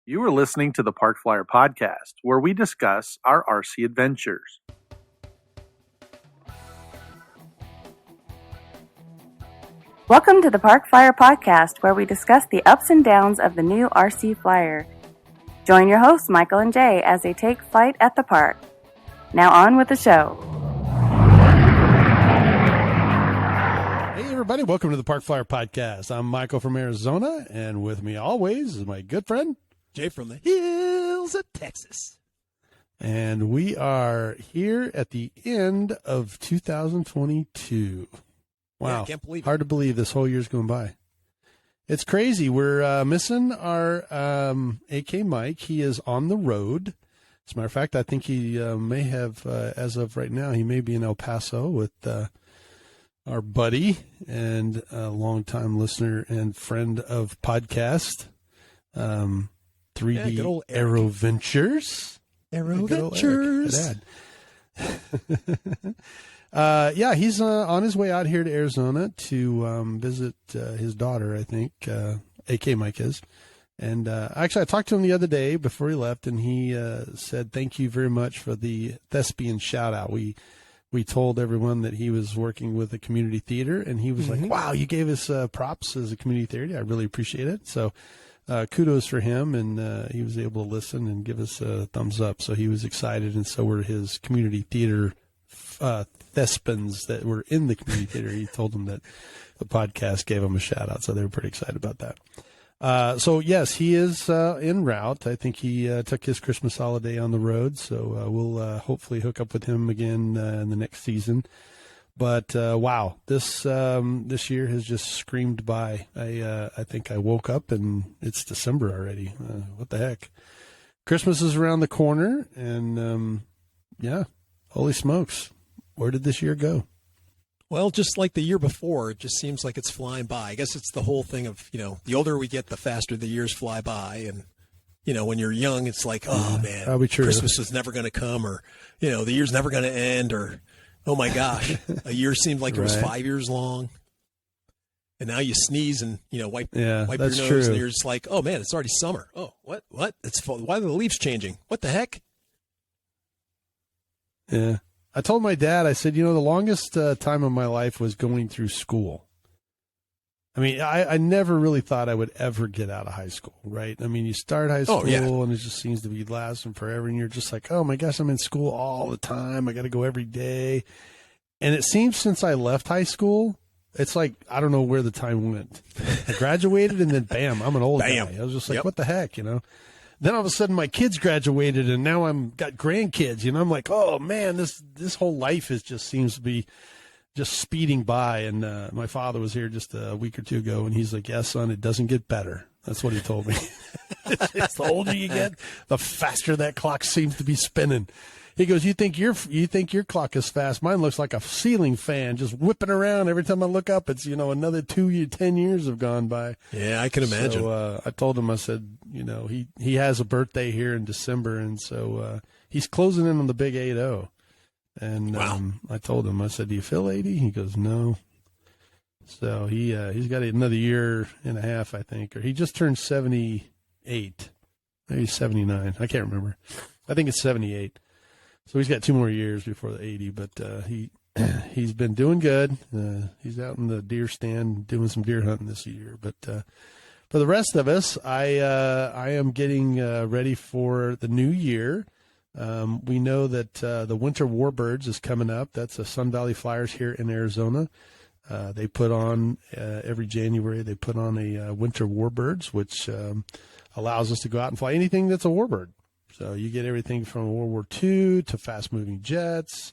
You are listening to the Parkflyer Podcast, where we discuss our RC adventures. Welcome to the Parkflyer Podcast, where we discuss the ups and downs of the new RC Flyer. Join your hosts, Michael and Jay, as they take flight at the park. Now on with the show. Hey everybody, welcome to the Parkflyer Podcast. I'm Michael from Arizona, and with me always is my good friend, Jay from the hills of Texas. And we are here at the end of 2022. Wow, Yeah, I can't believe it. Hard to believe this whole year's going by. It's crazy. We're missing our AK Mike. He is on the road. As a matter of fact, I think he may have, as of right now, he may be in El Paso with our buddy and longtime listener and friend of podcast, 3D good old Aero Ventures. Aero Good old Ventures. Eric. Good ad. Yeah, he's on his way out here to Arizona to visit his daughter, I think, AK Mike is. And actually, I talked to him the other day before he left, and he said, thank you very much for the thespian shout-out. We told everyone that he was working with a community theater, and he was like, wow, you gave us props as a community theater. I really appreciate it. So kudos for him, and he was able to listen and give us a thumbs up. So he was excited, and so were his community theater thespians that were in the community theater. He told them that the podcast gave him a shout-out, so they were pretty excited about that. So, yes, he is en route. I think he took his Christmas holiday on the road, so we'll hopefully hook up with him again in the next season. But, wow, this year has just screamed by. I think I woke up and it's December already. What the heck? Christmas is around the corner, and, yeah, holy smokes. Where did this year go? Well, just like the year before, it just seems like it's flying by. I guess it's the whole thing of, the older we get, the faster the years fly by. And, when you're young, it's like, oh, man, probably true. Christmas is never going to come, or, the year's never going to end, or, oh, my gosh, a year seemed like it was 5 years long. And now you sneeze and, wipe your nose, true. And you're just like, oh, man, it's already summer. Oh, what? It's fall. Why are the leaves changing? What the heck? Yeah. I told my dad, I said, the longest time of my life was going through school. I mean, I never really thought I would ever get out of high school, right? I mean, you start high school and it just seems to be lasting forever. And you're just like, oh my gosh, I'm in school all the time. I got to go every day. And it seems since I left high school, it's like, I don't know where the time went. I graduated and then bam, I'm an old guy. I was just like, what the heck, Then all of a sudden my kids graduated and now got grandkids, I'm like, oh man, this whole life just seems to be just speeding by. And my father was here just a week or two ago and he's like, yeah, son, it doesn't get better. That's what he told me. It's the older you get, the faster that clock seems to be spinning. He goes, you think your clock is fast? Mine looks like a ceiling fan just whipping around. Every time I look up, it's, another 10 years have gone by. Yeah, I can imagine. So I told him, I said, he has a birthday here in December. And so he's closing in on the big 80. And I told him, I said, do you feel 80? He goes, no. So he's got another year and a half, I think, or he just turned 78, maybe 79. I can't remember. I think it's 78. So he's got 2 more years before the 80, but he's been doing good. He's out in the deer stand doing some deer hunting this year. But for the rest of us, I am getting ready for the new year. We know that the Winter Warbirds is coming up. That's a Sun Valley Flyers here in Arizona. They put on every January. They put on a Winter Warbirds, which allows us to go out and fly anything that's a warbird. So you get everything from World War II to fast-moving jets,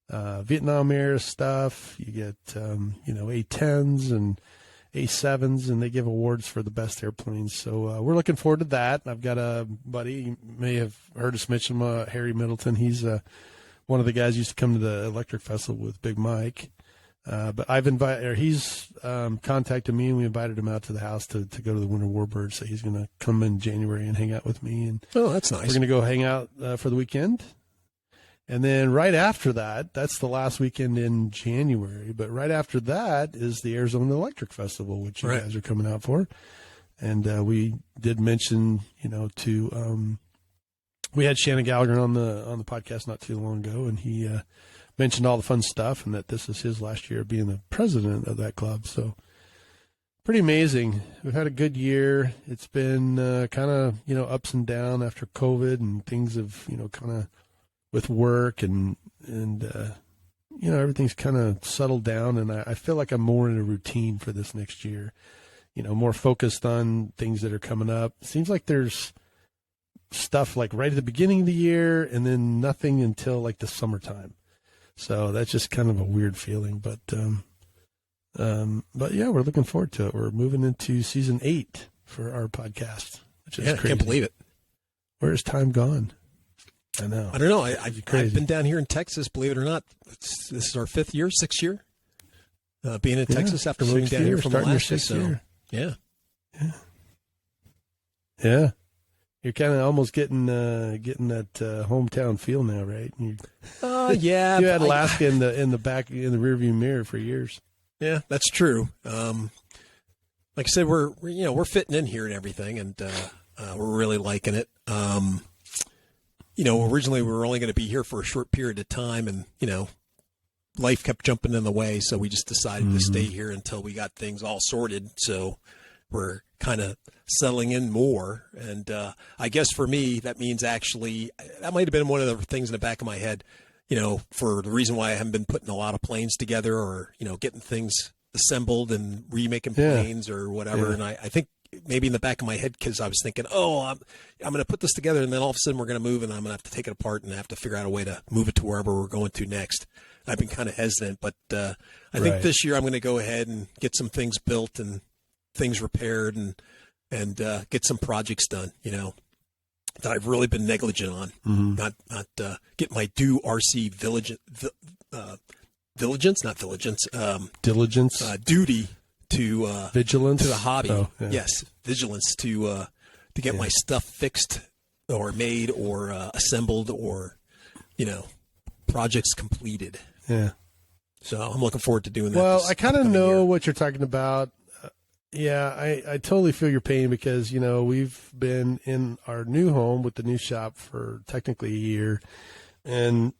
Vietnam era stuff. You get, A-10s and A-7s, and they give awards for the best airplanes. So we're looking forward to that. I've got a buddy, you may have heard us mention Harry Middleton. He's one of the guys who used to come to the Electric Festival with Big Mike. But he's contacted me, and we invited him out to the house to go to the Winter Warbirds. So he's going to come in January and hang out with me. And that's nice. We're going to go hang out for the weekend. And then right after that, that's the last weekend in January. But right after that is the Arizona Electric Festival, which you guys are coming out for. And we did mention, we had Shannon Gallagher on the podcast not too long ago, and he mentioned all the fun stuff and that this is his last year being the president of that club. So pretty amazing. We've had a good year. It's been kind of, ups and down after COVID, and things have, kind of with work and everything's kind of settled down, and I feel like I'm more in a routine for this next year, more focused on things that are coming up. Seems like there's stuff like right at the beginning of the year and then nothing until like the summertime. So that's just kind of a weird feeling, but yeah, we're looking forward to it. We're moving into season 8 for our podcast, which is crazy. I can't believe it. Where's time gone? I know. I don't know. I've been down here in Texas, believe it or not. This is our 5th year, 6th year, being in Texas after moving down here from Alaska. So, yeah. You're kind of almost getting that hometown feel now, right? Yeah. You had Alaska in the rearview mirror for years. Yeah, that's true. Like I said, we're fitting in here and everything, and we're really liking it. Originally we were only going to be here for a short period of time, and life kept jumping in the way, so we just decided to stay here until we got things all sorted. So we're kind of settling in more, and I guess for me that means actually that might have been one of the things in the back of my head, for the reason why I haven't been putting a lot of planes together, or getting things assembled and remaking planes or whatever. And I think maybe in the back of my head, because I was thinking, I'm going to put this together, and then all of a sudden we're going to move, and I'm going to have to take it apart and have to figure out a way to move it to wherever we're going to next. I've been kind of hesitant, but I think this year I'm going to go ahead and get some things built and things repaired and get some projects done, that I've really been negligent on. Not get my due RC diligence duty to vigilance to the hobby. Oh, yeah. Yes, vigilance to get my stuff fixed or made or assembled or projects completed. Yeah. So I'm looking forward to doing that. Well, I kind of know what you're talking about. Yeah, I totally feel your pain because, we've been in our new home with the new shop for technically a year. And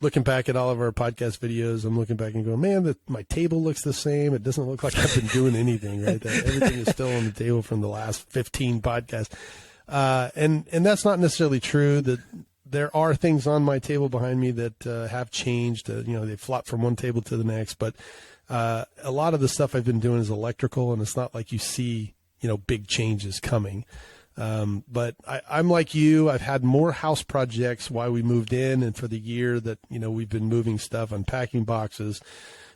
looking back at all of our podcast videos, I'm looking back and going, man, my table looks the same. It doesn't look like I've been doing anything, right? Everything is still on the table from the last 15 podcasts. And that's not necessarily true. That there are things on my table behind me that have changed. They flop from one table to the next, but a lot of the stuff I've been doing is electrical, and it's not like you see, big changes coming. But I'm like you. I've had more house projects while we moved in, and for the year that, we've been moving stuff, unpacking boxes,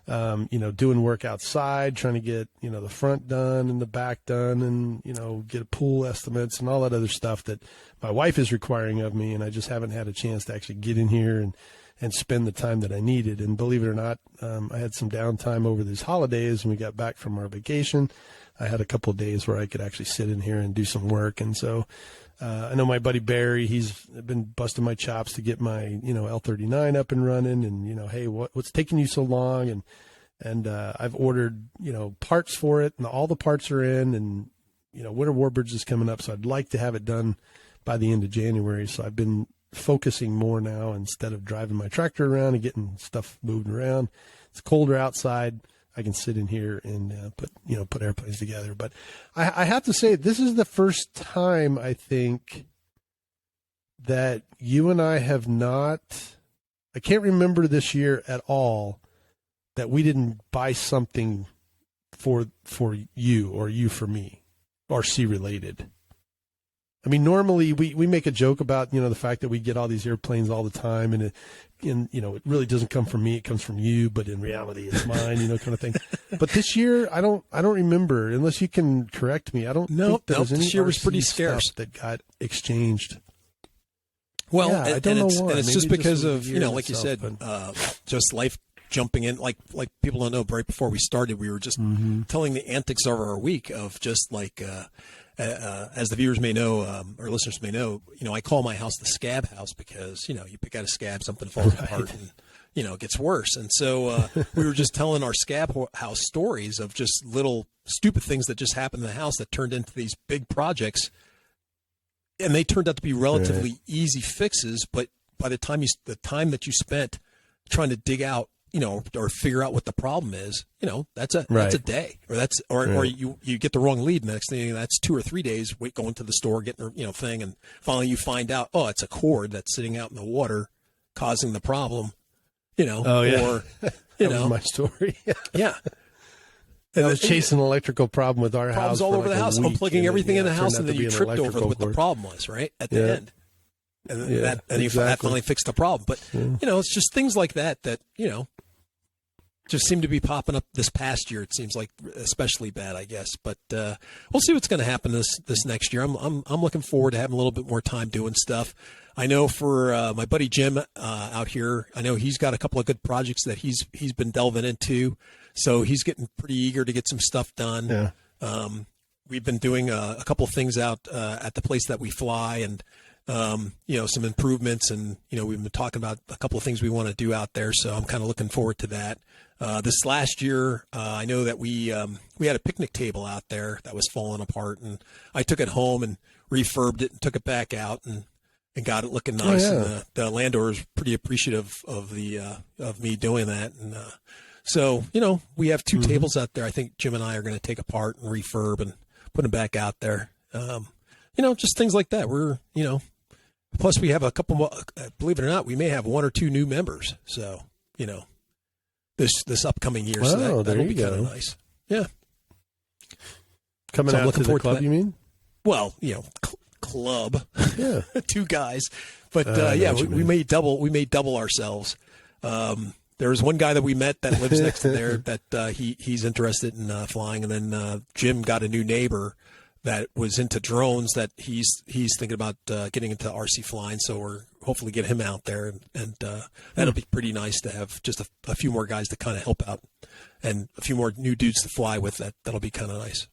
doing work outside, trying to get, the front done and the back done and, get pool estimates and all that other stuff that my wife is requiring of me. And I just haven't had a chance to actually get in here and spend the time that I needed. And believe it or not, I had some downtime over these holidays when we got back from our vacation. I had a couple of days where I could actually sit in here and do some work. And so I know my buddy Barry, he's been busting my chops to get my, L39 up and running and, hey, what's taking you so long? And I've ordered, parts for it, and all the parts are in, and, Winter Warbridge is coming up. So I'd like to have it done by the end of January. So I've been focusing more now instead of driving my tractor around and getting stuff moving around. It's colder outside. I can sit in here and put airplanes together. But I have to say, this is the first time I think that you and I have not. I can't remember this year at all that we didn't buy something for you or you for me, RC related. I mean, normally we make a joke about, the fact that we get all these airplanes all the time and it really doesn't come from me. It comes from you, but in reality it's mine, kind of thing. But this year, I don't remember, unless you can correct me. I don't think there was any this year was RC pretty scarce that got exchanged. Well, yeah, I don't know why. And it's just because of, like itself, you said, just life jumping in. Like people don't know, right before we started, we were just telling the antics of our week of just like, as the viewers may know, or listeners may know, I call my house the scab house because, you pick out a scab, something falls apart, and, it gets worse. And so we were just telling our scab house stories of just little stupid things that just happened in the house that turned into these big projects. And they turned out to be relatively easy fixes, but by the time that you spent trying to dig out, or figure out what the problem is, that's a day, or you get the wrong lead. And the next thing, that's 2 or 3 days going to the store, getting thing, and finally you find out, oh, it's a cord that's sitting out in the water, causing the problem. Oh yeah. Or that was my story. Yeah. I was chasing an electrical problem with our problems house. all over the house, unplugging everything in the house, and then you tripped over what the problem was, right? At the end. And that finally fixed the problem. But, it's just things like that, just seem to be popping up this past year. It seems like especially bad, I guess. But we'll see what's going to happen this next year. I'm looking forward to having a little bit more time doing stuff. I know for my buddy Jim out here, I know he's got a couple of good projects that he's been delving into. So he's getting pretty eager to get some stuff done. Yeah. We've been doing a couple of things out at the place that we fly, and some improvements, and we've been talking about a couple of things we want to do out there. So I'm kind of looking forward to that. This last year, I know that we had a picnic table out there that was falling apart, and I took it home and refurbed it and took it back out and got it looking nice. Oh, yeah. And the landowner was pretty appreciative of me doing that. And so we have 2 tables out there. I think Jim and I are going to take apart and refurb and put them back out there. Just things like that. We're plus we have a couple more, believe it or not, we may have 1 or 2 new members. So this upcoming year. Wow, so that'll be kind of nice. Yeah. Coming out to the club, you mean? Well, club. Yeah. 2 guys. But we may double ourselves. There was one guy that we met that lives next to there that he's interested in flying, and then Jim got a new neighbor that was into drones that he's thinking about getting into RC flying. So we're hopefully get him out there, and that'll be pretty nice to have just a few more guys to kind of help out, and a few more new dudes to fly with. That'll be kind of nice.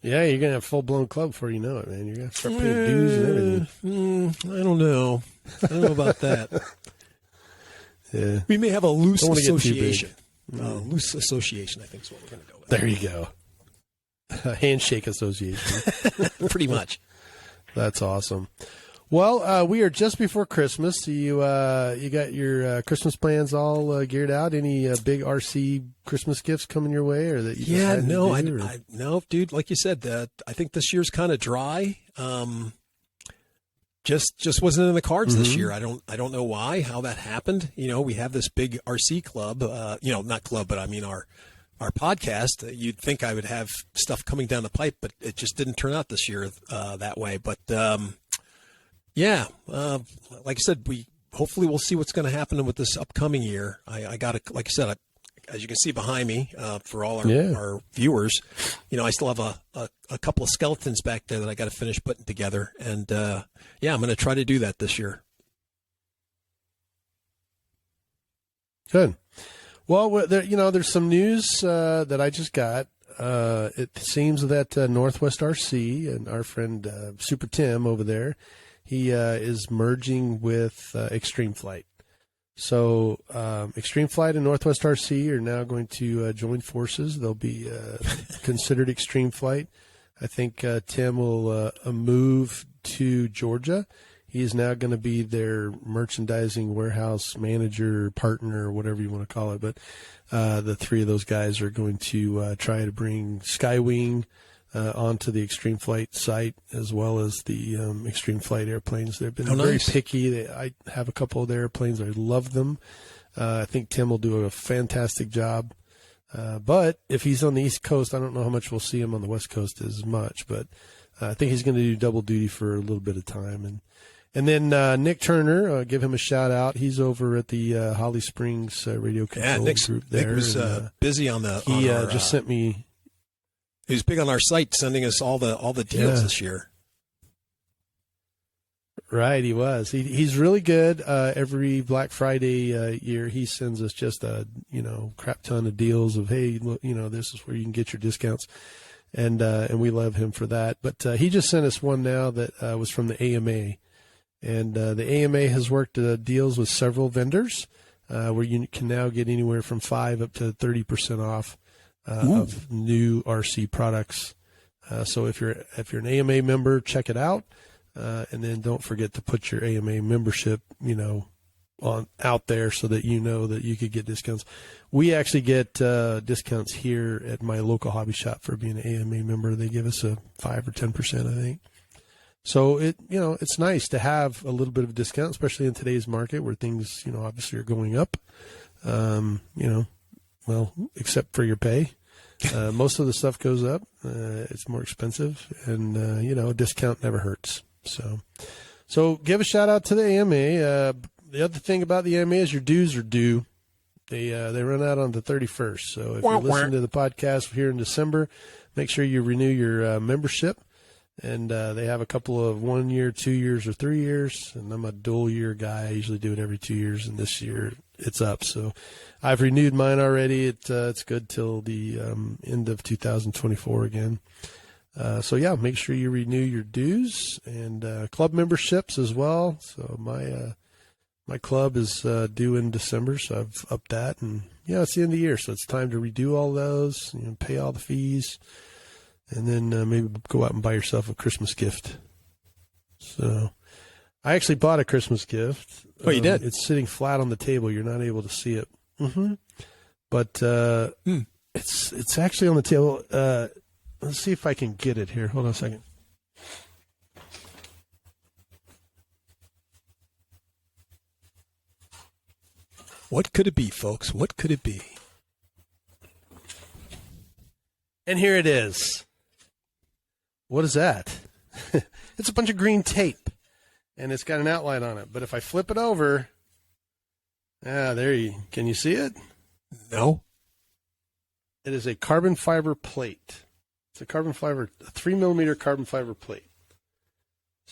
Yeah, you're gonna have full blown club before you know it, man. You're gonna start paying dues and everything. I don't know about that. Yeah, we may have a loose association. Loose association, I think, is what we're going to go with. There you go. A handshake association. Pretty much. That's awesome. Well, we are just before Christmas. You got your Christmas plans all geared out? Any big RC Christmas gifts coming your way, or that you no, dude. Like you said, I think this year's kind of dry. Just wasn't in the cards this year. I don't know why, how that happened. We have this big RC club, not club, but I mean our podcast. You'd think I would have stuff coming down the pipe, but it just didn't turn out this year that way. But like I said, hopefully we'll see what's going to happen with this upcoming year. I got to, like I said, as you can see behind me, for all our viewers, I still have a couple of skeletons back there that I got to finish putting together. And, I'm going to try to do that this year. Good. Well, there's some news that I just got. It seems that Northwest RC and our friend Super Tim over there, he is merging with Extreme Flight. So Extreme Flight and Northwest RC are now going to join forces. They'll be considered Extreme Flight. I think Tim will move to Georgia. He is now going to be their merchandising warehouse manager, partner, whatever you want to call it. But the 3 of those guys are going to try to bring Skywing onto the Extreme Flight site, as well as the Extreme Flight airplanes. They've been very picky. I have a couple of their airplanes. I love them. I think Tim will do a fantastic job. But if he's on the East Coast, I don't know how much we'll see him on the West Coast as much. But I think he's going to do double duty for a little bit of time. And then Nick Turner, give him a shout out. He's over at the Holly Springs Radio Control Group there. Nick was busy on the. He just sent me. He was big on our site, sending us all the deals this year. Right, he was. He's really good. Every Black Friday year, he sends us just a crap ton of deals of, hey, look, this is where you can get your discounts, and we love him for that. But he just sent us one now that was from the AMA, And the AMA has worked deals with several vendors where you can now get anywhere from 5 up to 30% off of new RC products. So if you're an AMA member, check it out. And then don't forget to put your AMA membership, on out there so that you know that you could get discounts. We actually get discounts here at my local hobby shop for being an AMA member. They give us a 5 or 10%, I think. So it's nice to have a little bit of a discount, especially in today's market where things, obviously are going up. Except for your pay. Most of the stuff goes up. It's more expensive, and a discount never hurts. So give a shout out to the AMA. The other thing about the AMA is your dues are due. They run out on the 31st. So if you're listening to the podcast here in December, make sure you renew your membership. And they have a couple of 1 year, 2 years, or 3 years. And I'm a dual year guy. I usually do it every 2 years. And this year it's up. So I've renewed mine already. It's good till the end of 2024 again. Make sure you renew your dues and club memberships as well. So my club is due in December, so I've upped that. And, it's the end of the year, so it's time to redo all those, pay all the fees, and then maybe go out and buy yourself a Christmas gift. So I actually bought a Christmas gift. Oh, you did? It's sitting flat on the table. You're not able to see it. Mm-hmm. But it's actually on the table. Let's see if I can get it here. Hold on a second. What could it be, folks? What could it be? And here it is. What is that? It's a bunch of green tape, and it's got an outline on it. But if I flip it over, can you see it? No. It is a carbon fiber plate. It's a 3-millimeter carbon fiber plate.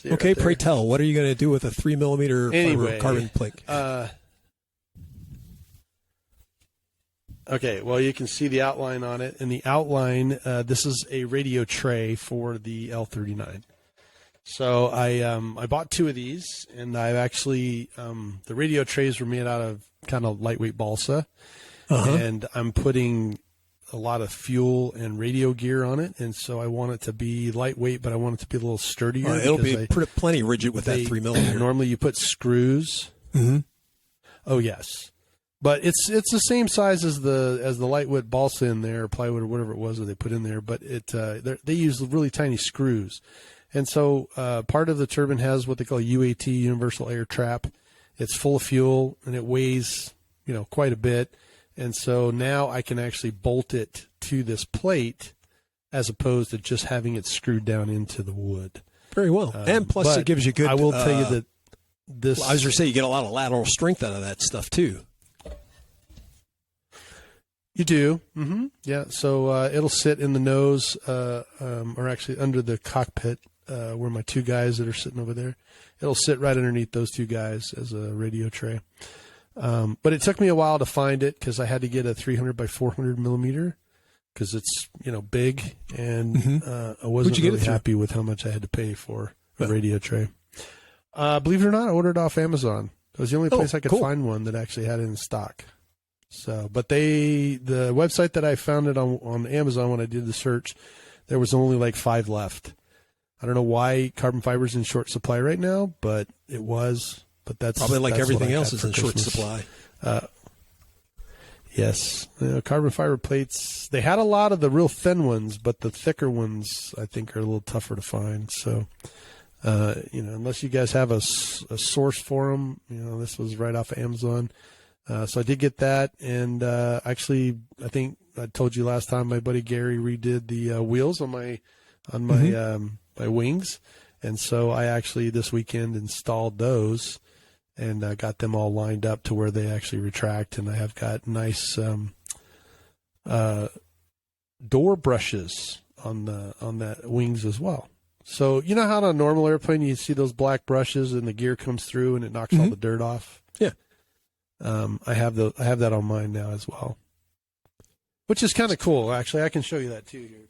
Okay, pray tell. What are you going to do with a 3-millimeter fiber carbon plate? Okay, well, you can see the outline on it. And the outline, this is a radio tray for the L39. So I bought 2 of these, and I've actually the radio trays were made out of kind of lightweight balsa, and I'm putting a lot of fuel and radio gear on it, and so I want it to be lightweight, but I want it to be a little sturdier. It'll be plenty rigid with that 3-millimeter. Normally, you put screws. Mm-hmm. Oh yes. But it's the same size as the lightweight balsa in there, or plywood, or whatever it was that they put in there. But they use really tiny screws, and so part of the turbine has what they call UAT, universal air trap. It's full of fuel, and it weighs quite a bit. And so now I can actually bolt it to this plate, as opposed to just having it screwed down into the wood. Very well, and plus it gives you good. I will tell you that this. Well, I was going to say you get a lot of lateral strength out of that stuff too. You do. Mm-hmm. Yeah. So it'll sit in the nose, or actually under the cockpit, where my 2 guys that are sitting over there. It'll sit right underneath those 2 guys as a radio tray. But it took me a while to find it because I had to get a 300 by 400 millimeter because it's big, and I wasn't really happy with how much I had to pay for a radio tray. Believe it or not, I ordered off Amazon. It was the only place I could find one that actually had it in stock. So, but the website that I found it on Amazon when I did the search, there was only like 5 left. I don't know why carbon fiber's in short supply right now, but it was. But that's probably like everything else is in short Christmas. supply. Yes, carbon fiber plates. They had a lot of the real thin ones, but the thicker ones I think are a little tougher to find. So, unless you guys have a source for them, this was right off of Amazon. So I did get that, and actually, I think I told you last time my buddy Gary redid the wheels on my my wings, and so I actually this weekend installed those, and got them all lined up to where they actually retract, and I have got nice door brushes on that wings as well. So you know how on a normal airplane you see those black brushes and the gear comes through and it knocks all the dirt off? Yeah. I have that on mine now as well, which is kind of cool. Actually, I can show you that too here.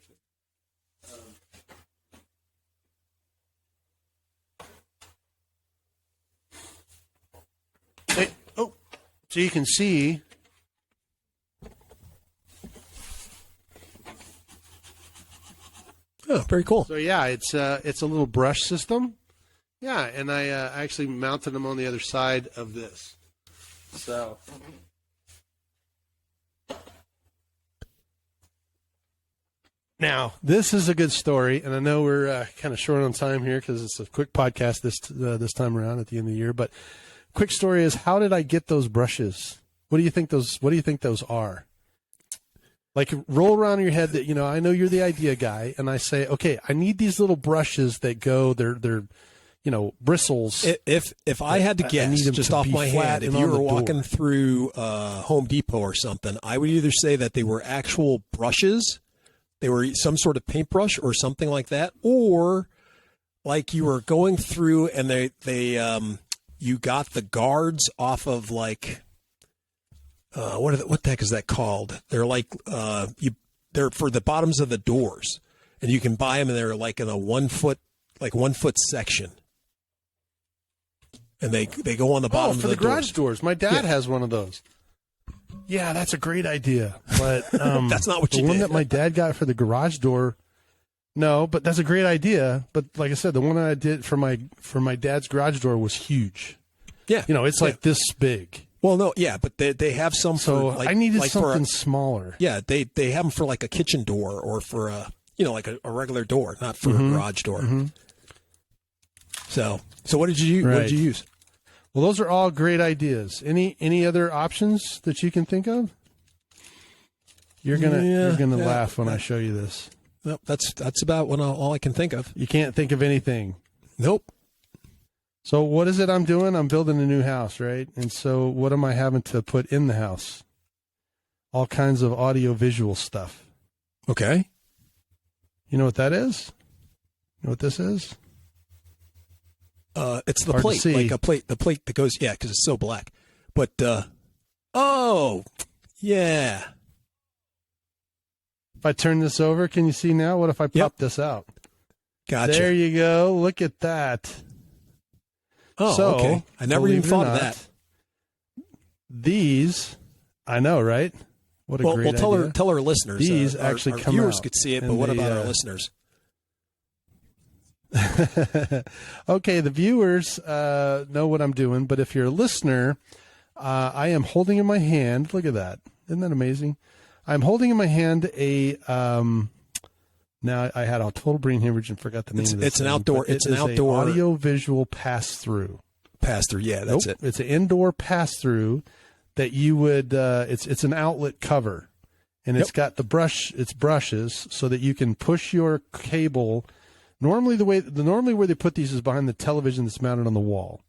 So you can see. Oh, very cool. So yeah, it's a little brush system. Yeah, and I actually mounted them on the other side of this. So now this is a good story, and I know we're kind of short on time here because it's a quick podcast this time around at the end of the year. But quick story is, how did I get those brushes? What do you think those are? Like, roll around in your head that, I know you're the idea guy, and I say, okay, I need these little brushes that go, they're bristles. If I had to guess, just off my head, if you were walking through Home Depot or something, I would either say that they were actual brushes, they were some sort of paintbrush or something like that, or like you were going through and you got the guards off of like. What the heck is that called? They're like they're for the bottoms of the doors, and you can buy them, and they're like in a 1 foot section, and they go on the bottom for of the garage doors. My dad has one of those. Yeah, that's a great idea, but that's not what you the one did. that my dad got for the garage door. No, but that's a great idea. But like I said, the one I did for my dad's garage door was huge. Yeah, it's like this big. Well, no, yeah, but they have some. So for like, I needed like something smaller. Yeah, they have them for like a kitchen door or for like a regular door, not for a garage door. Mm-hmm. So what did you What did you use? Well, those are all great ideas. Any other options that you can think of? You're gonna laugh when I show you this. Nope, that's about all I can think of. You can't think of anything. Nope. So what is it I'm doing? I'm building a new house, right? And so what am I having to put in the house? All kinds of audio-visual stuff. Okay. You know what that is? You know what this is? It's the plate, like a plate. The plate that goes, because it's so black. But, oh, yeah. If I turn this over, can you see now? What if I pop this out? Gotcha. There you go. Look at that. Oh, okay. I never even thought of that. These, I know, right? What a great idea. Tell our listeners. These our come out. Viewers could see it, but what about our listeners? Okay, the viewers know what I'm doing, but if you're a listener, I am holding in my hand. Look at that! Isn't that amazing? I'm holding in my hand a. Now I had a total brain hemorrhage and forgot the name of this. It's an outdoor. It's an outdoor audio-visual pass-through. Pass-through, yeah, that's it. It's an indoor pass-through that you would. It's an outlet cover, and it's got the brush. It's brushes so that you can push your cable. Normally where they put these is behind the television that's mounted on the wall.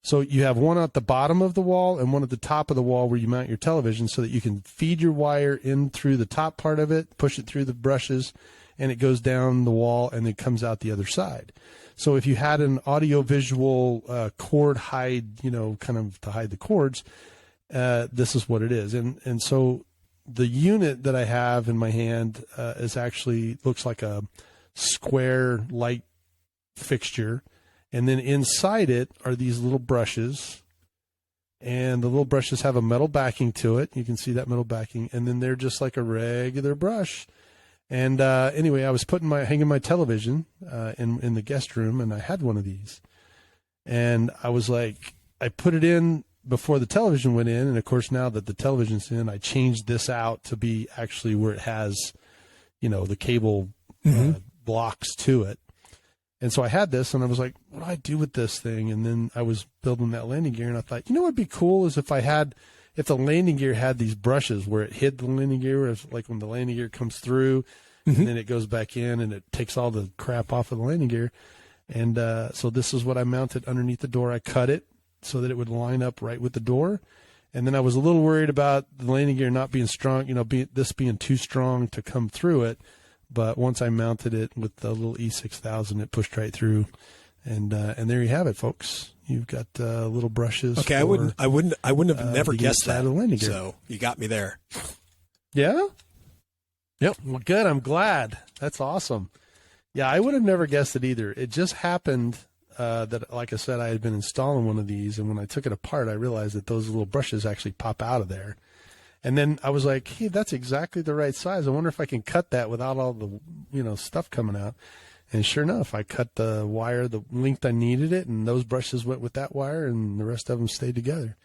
So you have one at the bottom of the wall and one at the top of the wall where you mount your television, so that you can feed your wire in through the top part of it, push it through the brushes, and it goes down the wall and it comes out the other side. So if you had an audio-visual cord hide, kind of to hide the cords, this is what it is. And so the unit that I have in my hand is actually looks like a square light fixture. And then inside it are these little brushes. And the little brushes have a metal backing to it. You can see that metal backing. And then they're just like a regular brush. And anyway, I was hanging my television in the guest room, and I had one of these. And I was like, I put it in before the television went in, and of course now that the television's in, I changed this out to be actually where it has, the cable blocks to it. And so I had this, and I was like, what do I do with this thing? And then I was building that landing gear, and I thought, what would be cool is if the landing gear had these brushes where it hid the landing gear, like when the landing gear comes through, and then it goes back in and it takes all the crap off of the landing gear. And so this is what I mounted underneath the door. I cut it so that it would line up right with the door. And then I was a little worried about the landing gear not being strong, this being too strong to come through it. But once I mounted it with the little E6000, it pushed right through. And there you have it, folks. You've got little brushes. Okay, I wouldn't have never guessed that. So you got me there. Yeah? Yep. Well, good. I'm glad. That's awesome. Yeah, I would have never guessed it either. It just happened that, like I said, I had been installing one of these, and when I took it apart, I realized that those little brushes actually pop out of there. And then I was like, hey, that's exactly the right size. I wonder if I can cut that without all the, stuff coming out. And sure enough, I cut the wire the length I needed it, and those brushes went with that wire, and the rest of them stayed together.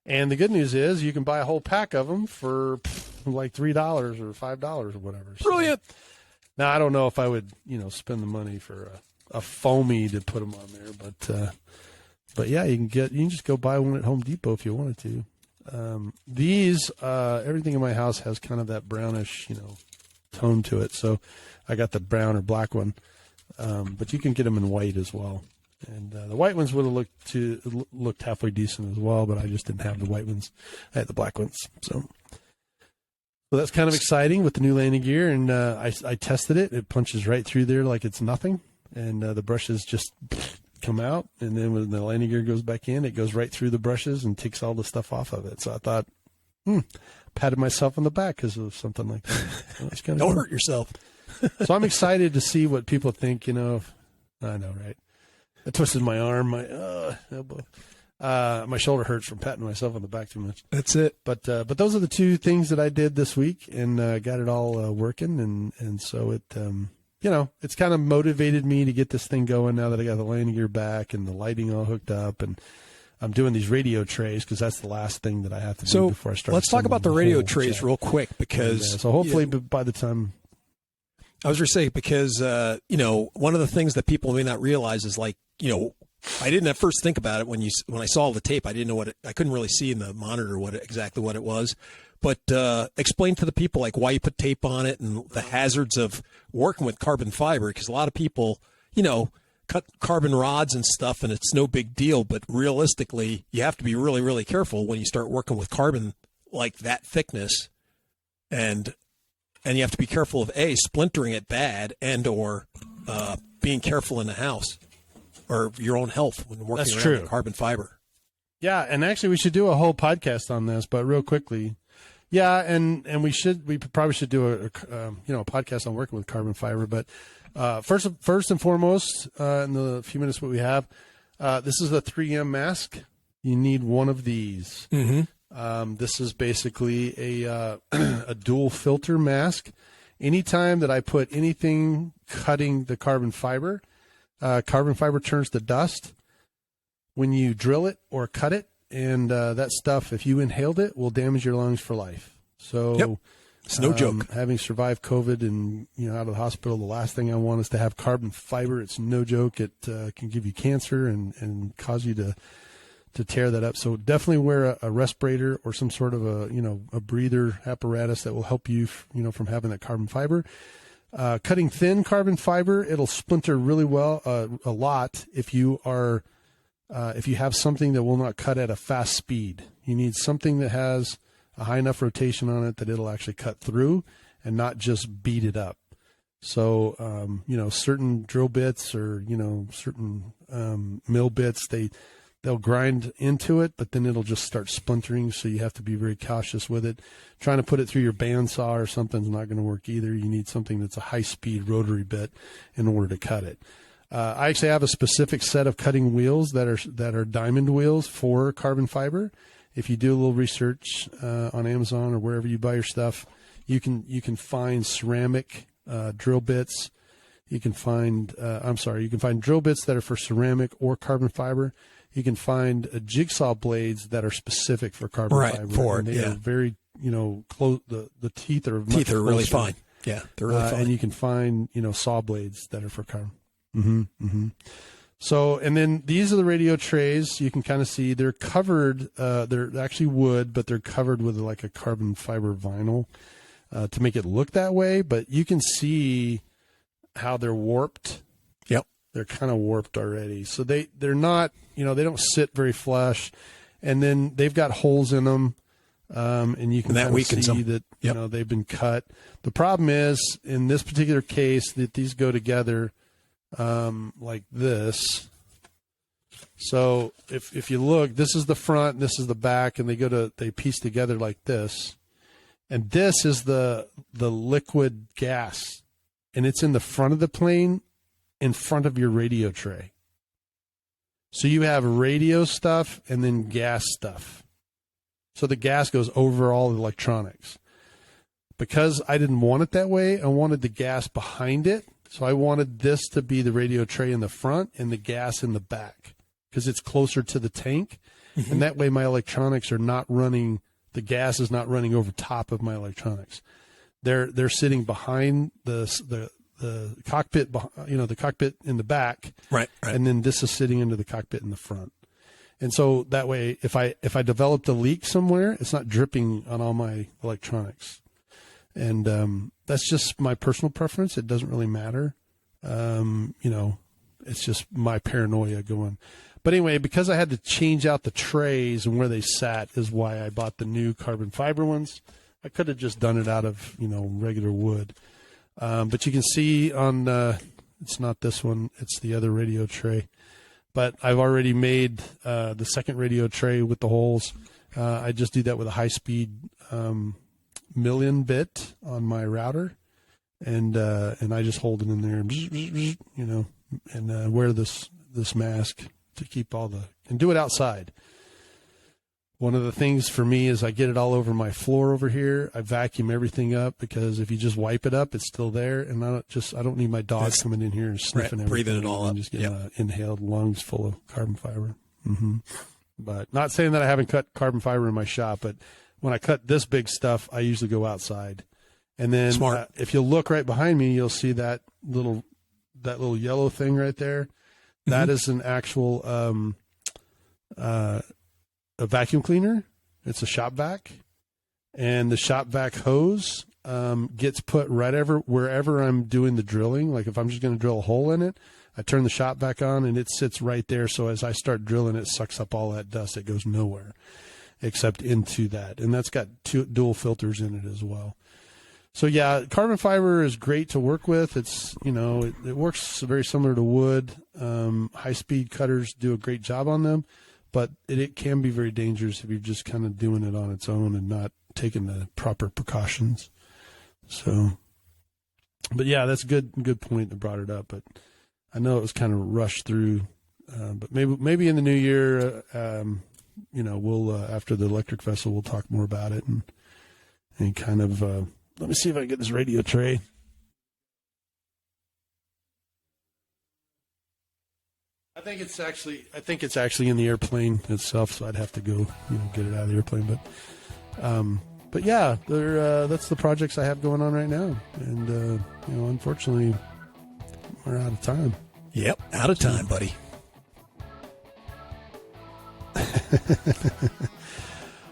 And the good news is you can buy a whole pack of them for like $3 or $5 or whatever. Brilliant. So, now, I don't know if I would, spend the money for a foamy to put them on there, but yeah, you can just go buy one at Home Depot if you wanted to. These, everything in my house has kind of that brownish, tone to it. So I got the brown or black one, but you can get them in white as well. And the white ones would have looked halfway decent as well, but I just didn't have the white ones. I had the black ones. So that's kind of exciting with the new landing gear. And I tested it. It punches right through there like it's nothing. And the brushes just come out, and then when the landing gear goes back in, it goes right through the brushes and takes all the stuff off of it. So I thought, patted myself on the back because of something like that. Don't hurt yourself. So I'm excited to see what people think. I know, right? I twisted my arm, my elbow, my shoulder hurts from patting myself on the back too much. That's it. But those are the two things that I did this week, and got it all working, and so it. It's kind of motivated me to get this thing going now that I got the landing gear back and the lighting all hooked up, and I'm doing these radio trays because that's the last thing that I have to do before I start. Let's talk about the radio trays real quick because so hopefully by the time. I was going to say because one of the things that people may not realize is I didn't at first think about it when I saw the tape. I didn't know I couldn't really see in the monitor exactly what it was. But explain to the people why you put tape on it and the hazards of working with carbon fiber, because a lot of people, cut carbon rods and stuff and it's no big deal. But realistically, you have to be really, really careful when you start working with carbon like that thickness. And you have to be careful of splintering it bad or being careful in the house or your own health when working around with carbon fiber. Yeah, and actually we should do a whole podcast on this, but real quickly. Yeah, and we probably should do a podcast on working with carbon fiber. But first and foremost, in the few minutes that we have, this is a 3M mask. You need one of these. Mm-hmm. This is basically a dual filter mask. Anytime that I put anything cutting the carbon fiber turns to dust when you drill it or cut it. And that stuff, if you inhaled it, will damage your lungs for life. So it's no joke. Having survived COVID and out of the hospital, the last thing I want is to have carbon fiber. It's no joke. It can give you cancer and cause you to tear that up. So definitely wear a respirator or some sort of a breather apparatus that will help you from having that carbon fiber. Cutting thin carbon fiber, it'll splinter really well a lot if you are. If you have something that will not cut at a fast speed. You need something that has a high enough rotation on it that it'll actually cut through and not just beat it up. So, certain drill bits or, certain mill bits, they'll grind into it, but then it'll just start splintering. So you have to be very cautious with it. Trying to put it through your bandsaw or something is not going to work either. You need something that's a high-speed rotary bit in order to cut it. I actually have a specific set of cutting wheels that are diamond wheels for carbon fiber. If you do a little research on Amazon or wherever you buy your stuff, you can find ceramic drill bits. You can find drill bits that are for ceramic or carbon fiber. You can find jigsaw blades that are specific for carbon fiber. They are very close. The teeth are really fine. Yeah, they're really fine. And you can find saw blades that are for carbon. Mm-hmm, mm-hmm. So, and then these are the radio trays. You can kind of see they're covered. They're actually wood, but they're covered with like a carbon fiber vinyl to make it look that way. But you can see how they're warped. Yep, they're kind of warped already. So they're not. They don't sit very flush, and then they've got holes in them. And you can see that they've been cut. The problem is in this particular case that these go together. Like this. So if you look, this is the front, this is the back, and they piece together like this. And this is the liquid gas, and it's in the front of the plane, in front of your radio tray. So you have radio stuff and then gas stuff. So the gas goes over all the electronics. Because I didn't want it that way, I wanted the gas behind it. So I wanted this to be the radio tray in the front and the gas in the back because it's closer to the tank. Mm-hmm. And that way my electronics are not running, the gas is not running over top of my electronics. They're sitting behind the cockpit, the cockpit in the back. Right. And then this is sitting into the cockpit in the front. And so that way, if I developed a leak somewhere, it's not dripping on all my electronics. And that's just my personal preference. It doesn't really matter. It's just my paranoia going. But anyway, because I had to change out the trays and where they sat is why I bought the new carbon fiber ones. I could have just done it out of, regular wood. But you can see on, it's not this one, it's the other radio tray. But I've already made the second radio tray with the holes. I just do that with a high-speed million bit on my router, and I just hold it in there, and wear this mask to keep and do it outside. One of the things for me is I get it all over my floor over here. I vacuum everything up because if you just wipe it up, it's still there, and I don't need my dog coming in here and sniffing everything, breathing it all up, and just getting inhaled lungs full of carbon fiber. Mm-hmm. But not saying that I haven't cut carbon fiber in my shop, but when I cut this big stuff, I usually go outside. And then if you look right behind me, you'll see that little yellow thing right there. Mm-hmm. That is an actual a vacuum cleaner. It's a shop vac. And the shop vac hose gets put wherever I'm doing the drilling. Like if I'm just going to drill a hole in it, I turn the shop vac on and it sits right there. So as I start drilling, it sucks up all that dust. It goes nowhere except into that. And that's got dual filters in it as well. So yeah, carbon fiber is great to work with. It's, it works very similar to wood. High-speed cutters do a great job on them, but it can be very dangerous if you're just kind of doing it on its own and not taking the proper precautions. So, but yeah, that's a good point that brought it up. But I know it was kind of rushed through. But maybe in the new year, we'll after the electric vessel, we'll talk more about it and kind of. Let me see if I can get this radio tray. I think it's actually in the airplane itself, so I'd have to go, get it out of the airplane. But yeah, that's the projects I have going on right now, and unfortunately, we're out of time. Yep, out of time, buddy.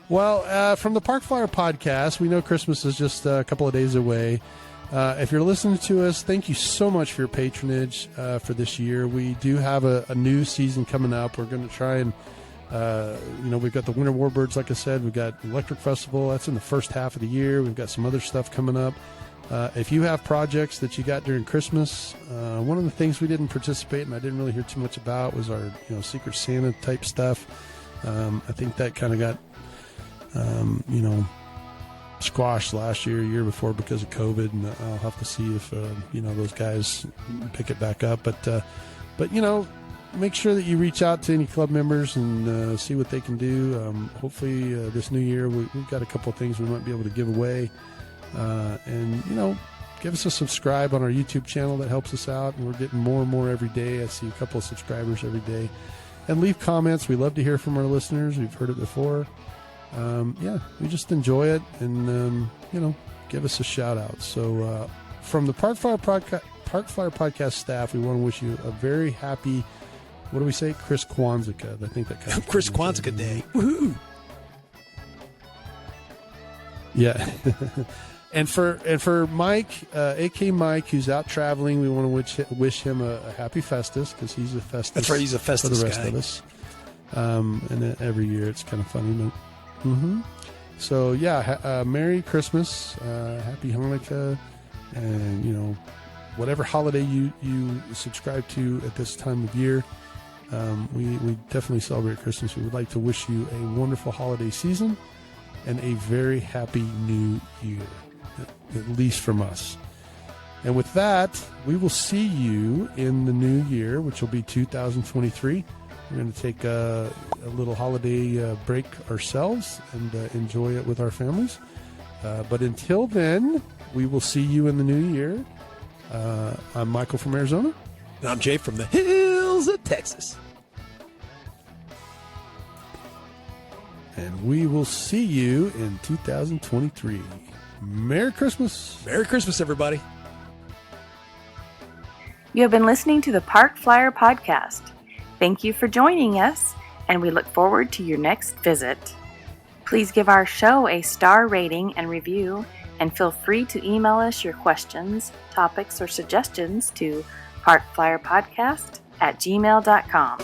Well, from the Parkflyer Podcast, we know Christmas is just a couple of days away. If you're listening to us, thank you so much for your patronage for this year. We do have a new season coming up. We're going to try and, we've got the Winter Warbirds, like I said. We've got Electric Festival. That's in the first half of the year. We've got some other stuff coming up. If you have projects that you got during Christmas, one of the things we didn't participate in, I didn't really hear too much about, was our Secret Santa type stuff. I think that kind of got squashed last year before because of COVID, and I'll have to see if those guys pick it back up. But make sure that you reach out to any club members and see what they can do. Hopefully this new year we've got a couple of things we might be able to give away, and give us a subscribe on our YouTube channel. That helps us out, and we're getting more and more every day. I see a couple of subscribers every day, and leave comments. We love to hear from our listeners. We've heard it before. We just enjoy it, and give us a shout out. So from the Parkflyer Podcast staff, we want to wish you a very happy, what do we say, Chris Kwanzaa? I think that kind of Chris Kwanzaa Day. Woohoo! Yeah. And for Mike, AK Mike, who's out traveling, we want to wish him a happy Festus, because he's a Festus. That's right, he's a Festus for the rest guy. of us. And every year it's kind of funny. But, So yeah, Merry Christmas, Happy Hanukkah, and whatever holiday you subscribe to at this time of year. We definitely celebrate Christmas. We would like to wish you a wonderful holiday season and a very happy new year, at least from us. And with that, we will see you in the new year, which will be 2023. We're going to take a little holiday break ourselves and enjoy it with our families. But until then, we will see you in the new year. I'm Michael from Arizona. And I'm Jay from the hills of Texas. And we will see you in 2023. Merry Christmas. Merry Christmas, everybody. You have been listening to the Parkflyer Podcast. Thank you for joining us, and we look forward to your next visit. Please give our show a star rating and review, and feel free to email us your questions, topics, or suggestions to parkflyerpodcast@gmail.com.